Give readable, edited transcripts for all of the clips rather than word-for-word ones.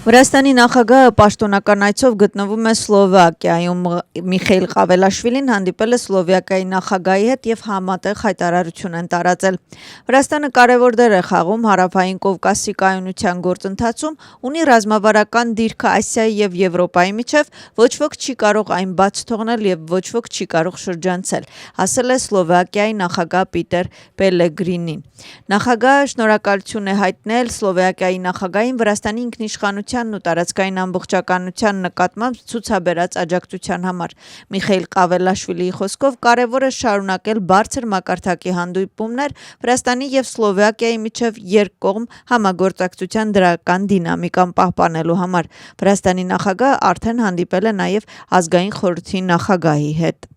Վրաստանի նախագահը պաշտոնական այցով գտնվում է Սլովակիայում։ Միխեյլ Ղավելաշվիլին հանդիպել է Սլովակիայի նախագահի հետ եւ համատեղ հայտարարություն են տարածել։ Վրաստանը կարևոր դեր է խաղում Հարավային Կովկասի կայունության գործընթացում, ունի ռազմավարական դիրքը Ասիայի եւ Եվրոպայի միջև, ոչ ոք չի կարող այն բաց թողնել եւ ոչ ոք չի կարող շրջանցել, ասել է Սլովակիայի նախագահ Պիտեր Պելեգրինին։ Նախագահը շնորհակալություն է հայտնել Սլովակիայի նախագահին Վրաստանի ինքնիշխանությանն ու տարածքային ամբողջականության նկատմամբ ցուցաբերած աջակցության համար։ Միխեյլ Ղավելաշվիլիի խոսքով կարևոր է շարունակել բարձր մակարդակի հանդիպումներ Վրաստանի եւ Սլովակիայի միջև երկկողմ համագործակցության դրական դինամիկան պահպանելու համար։ Վրաստանի նախագահը արդեն հանդիպել է նաեւ ազգային խորհրդի նախագահի հետ։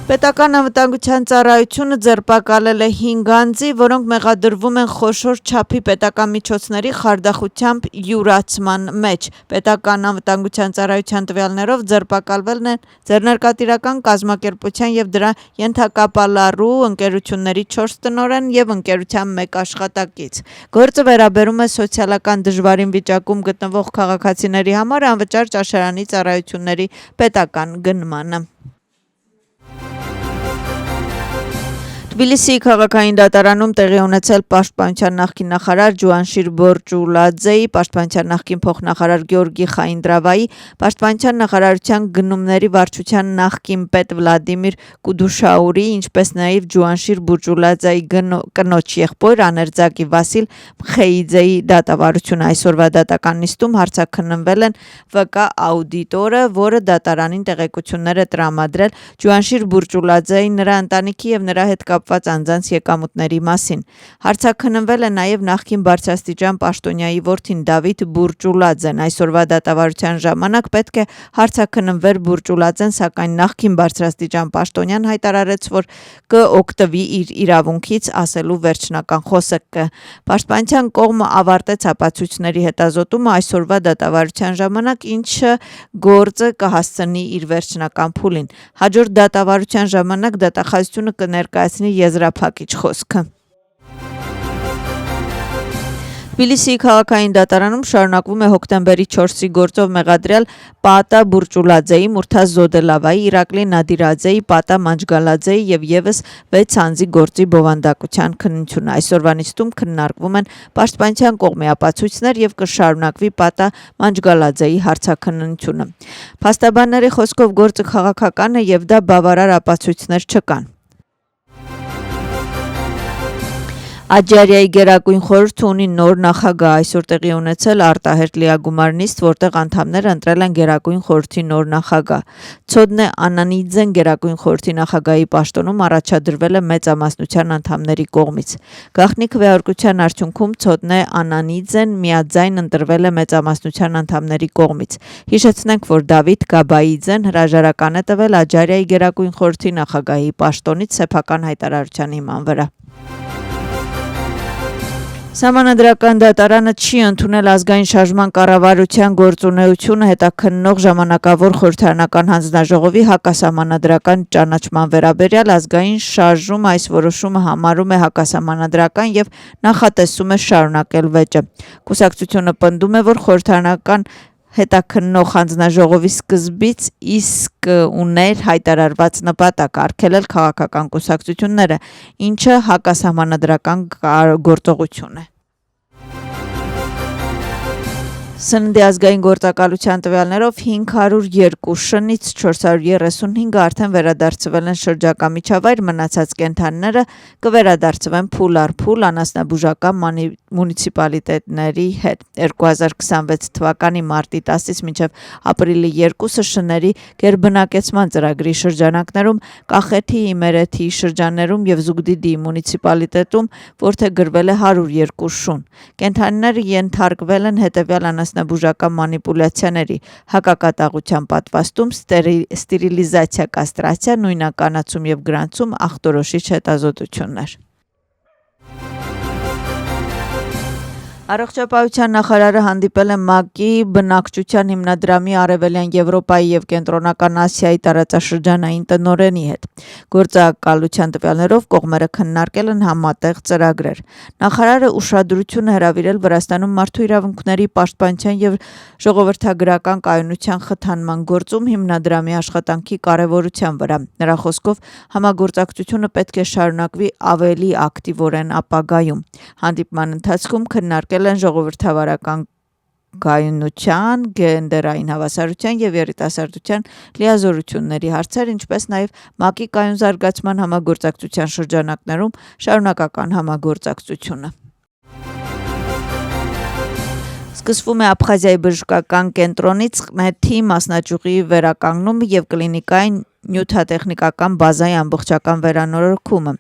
Պետական անվտանգության ծառայությունը ձերբակալել է 5 անձի, որոնք մեղադրվում են խոշոր չափի պետական միջոցների խարդախությամբ յուրացման մեջ։ Պետական անվտանգության ծառայության տվյալներով ձերբակալվել են ձեռնարկատիրական կազմակերպության եւ դրա ենթակապալառու ընկերությունների 4 տնօրեն եւ ընկերության 1 աշխատակից։ Գործը վերաբերում է սոցիալական դժվարին վիճակում գտնվող քաղաքացիների համար անվճար ճաշարանի ծառայությունների պետական գնմանը։ Թբիլիսիի քաղաքային դատարանում տեղի ունեցել պաշտպանության նախկին նախարար Ջուանշիր Բորճուլաձեի, պաշտպանության նախկին փոխնախարար Գեորգի Խայնդրավայի, պաշտպանության նախարարության գնումների վարչության նախկին պետ Վլադիմիր Կուդուշաուրի, ինչպես նաև Ջուանշիր Բորճուլաձեի կնոջ եղբոր աներձակի Վասիլ Մխեիձեի դատավարությունը։ Այսօրվա դատական նիստում հարցաքննվել են ՎԿ աուդիտորը, որը դատարանին տեղեկություններ է տրամադրել Ջուանշիր Բորճուլաձեի, նրա ընտանիքի եւ նրա հետ կապված անձանց եկամուտների մասին։ Հարցաքննվել է նաև նախկին բարձրաստիճան պաշտոնյայի որդին Դավիթ Բուրճուլաձեն։ Այսօրվա դատավարության ժամանակ պետք է հարցաքննվեր Բուրճուլաձեն, սակայն նախկին բարձրաստիճան պաշտոնյան հայտարարեց, որ կօգտվի իր իրավունքից ասելու վերջնական խոսքը։ Պաշտպանության կողմը ավարտեց ապացույցների հետազոտումը այսօրվա դատավարության ժամանակ, ինչը գործը կհասցնի իր վերջնական փուլին։ Հաջորդ դատավարության ժամանակ դատախազությունը կներկայացնի եզրափակիչ խոսքը։ Թբիլիսիի քաղաքային դատարանում շարունակվում է հոկտեմբերի 4-ի գործով մեղադրյալ Պատա Բուրճուլաձեի, Մուրթազ Զոդելավայի, Իրակլի Նադիրաձեի, Պատա Մանջգալաձեի եւ եւս 6 անձի գործի բովանդակության քննությունը։ Այսօրվա նիստում քննարկվում են պաշտպանության կողմի ապացույցներ եւ կշարունակվի Պատա Մանջգալաձեի հարցաքննությունը։ Փաստաբանների խոսքով գործը քաղաքական է եւ դա բավարար ապացույցներ չկան։ Աջարիայի գերագույն խորհուրդը ունի նոր նախագահ։ Այսօր տեղի ունեցել արտահերտ լիագումար նիստ, որտեղ անդամները ընտրել են գերագույն խորհրդի նոր նախագահ։ Ցոդնե Անանիձեն գերագույն խորհրդի նախագահի պաշտոնում առաջադրվել է մեծամասնության անդամների կողմից։ Գաղտնի քվեարկության արդյունքում Ցոդնե Անանիձեն միաձայն ընտրվել է մեծամասնության անդամների կողմից։ Հիշեցնենք, որ Դավիթ Գաբայիձեն հրաժարական է տվել Աջարիայի գերագույն խորհրդի նախագահի պաշտոնից սեփական հայտարարության հիման վրա։ Սահմանադրական դատարանը չի ընդունել ազգային շարժման կառավարության գործունեությունը հետաքննող ժամանակավոր խորհրդարանական հանձնաժողովի հակասահմանադրական ճանաչման վերաբերյալ ազգային շարժումը այս որոշումը համարում է հակասահմանադրական եւ նախատեսում է շարունակել վեճը։ Կուսակցությունը պնդում է, որ խորհրդարանական հետաքննող հանձնաժողովի սկզբից իսկ ուներ հայտարարված նպատակ արգելել քաղաքական կուսակցությունները, ինչը հակասահմանադրական գործողություն է։ Սննդի ազգային գործակալության տվյալներով 502 շնից 435-ը արդեն վերադարձվել են շրջակա միջավայր, մնացած կենդանիները կվերադարձվեն փուլ առ փուլ անասնաբուժական մունիցիպալիտետների հետ։ 2026 թվականի մարտի 10-ից մինչև ապրիլի 2-ը շների գերբնակեցման ծրագրի շրջանակներում Կախեթի, Իմերեթի շրջաններում եւ Զուգդիդի մունիցիպալիտետում որդեգրվել է 102 շուն։ Կենդանիները ենթարկվել են հետեւյալ անասնաբուժական մանիպուլյացիաների՝ հակակատաղության պատվաստում, ստերիլիզացիա, կաստրացիա, նույնականացում եւ գրանցում, ախտորոշիչ հետազոտություններ։ Առողջապահության նախարարը հանդիպել է ՄԱԿ-ի բնակչության հիմնադրամի Արևելյան Եվրոպայի և Կենտրոնական Ասիայի տարածաշրջանային տնօրենի հետ։ Գործակալության տվյալներով կողմերը քննարկել են համատեղ ծրագրեր։ Նախարարը ուշադրություն է հրավիրել Վրաստանում մարդու իրավունքների պաշտպանության և ժողովրդագրական կայունության խթանման գործում հիմնադրամի աշխատանքի կարևորության վրա։ Նրա խոսքով համագործակցությունը պետք է շարունակվի ավելի ակտիվորեն ապագայում։ Հանդիպման ընթացքում քննարկել են ժողովրդավարական կայունության, գենդերային հավասարության և երիտասարդության լիազորությունների հարցեր, ինչպես նաև ՄԱԿ-ի կայուն զարգացման համագործակցության շրջանակներում շարունակական համագործակցությունը։ Սկսվում է Աբխազիայի բժշկական կենտրոնի Ծխնեթի մասնաճյուղի վերականգնումը և կլինիկայի նյութատեխնիկական բազայի ամբողջական վերանորոգումը։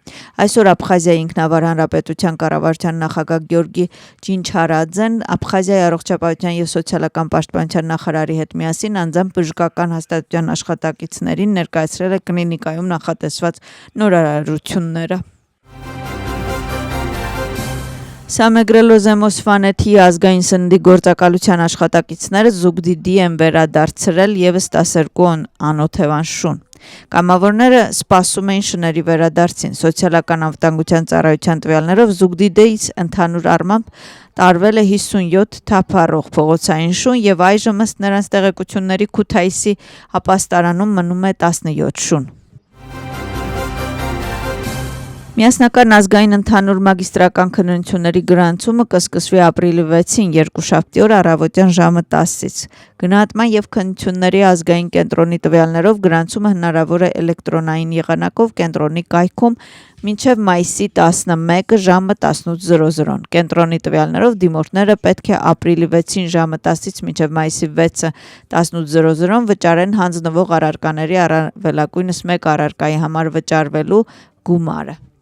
Այսօր Աբխազիայի ինքնավար հանրապետության կառավարության նախագահ Գյորգի Ջինչարաձեն Աբխազիայի առողջապահության և սոցիալական պաշտպանության նախարարի հետ միասին անձամբ բժշկական հաստատության աշխատակիցներին ներկայացրել է կլինիկայում նախատեսված նորարարությունները։ Սամեգրելո Զեմոսվանեթի ազգային սննդի գործակալության աշխատակիցները Զուգդիդի են վերադարձրել ևս 12 անօթևան շուն։ Կամավորները սպասում էին շների վերադարձին։ Սոցիալական անվտանգության ծառայության տվյալներով Զուգդիդից ընդհանուր առմամբ տարվել է 57 թափառող փողոցային շուն և այժմ ըստ նրանց տեղեկությունների Քութայիսի ապաստարանում մնում է 17 շուն։ Միասնական ազգային ընդհանուր մագիստրական քննությունների գրանցումը կսկսվի ապրիլի 6-ին երկուշաբթի օր առավոտյան ժամը 10-ից։ Գնահատման և քննությունների ազգային կենտրոնի տվյալներով գրանցումը հնարավոր է էլեկտրոնային եղանակով կենտրոնի կայքում մինչև մայիսի 11 ժամը 18:00։ Կենտրոնի տվյալներով դիմորդները պետք է ապրիլի 6-ին ժամը 10-ից մինչև մայիսի 6-ը 18:00 վճարեն հանձնվող առարկաների առավելագույնս մեկ առարկայի համար վճարվելու գումարը։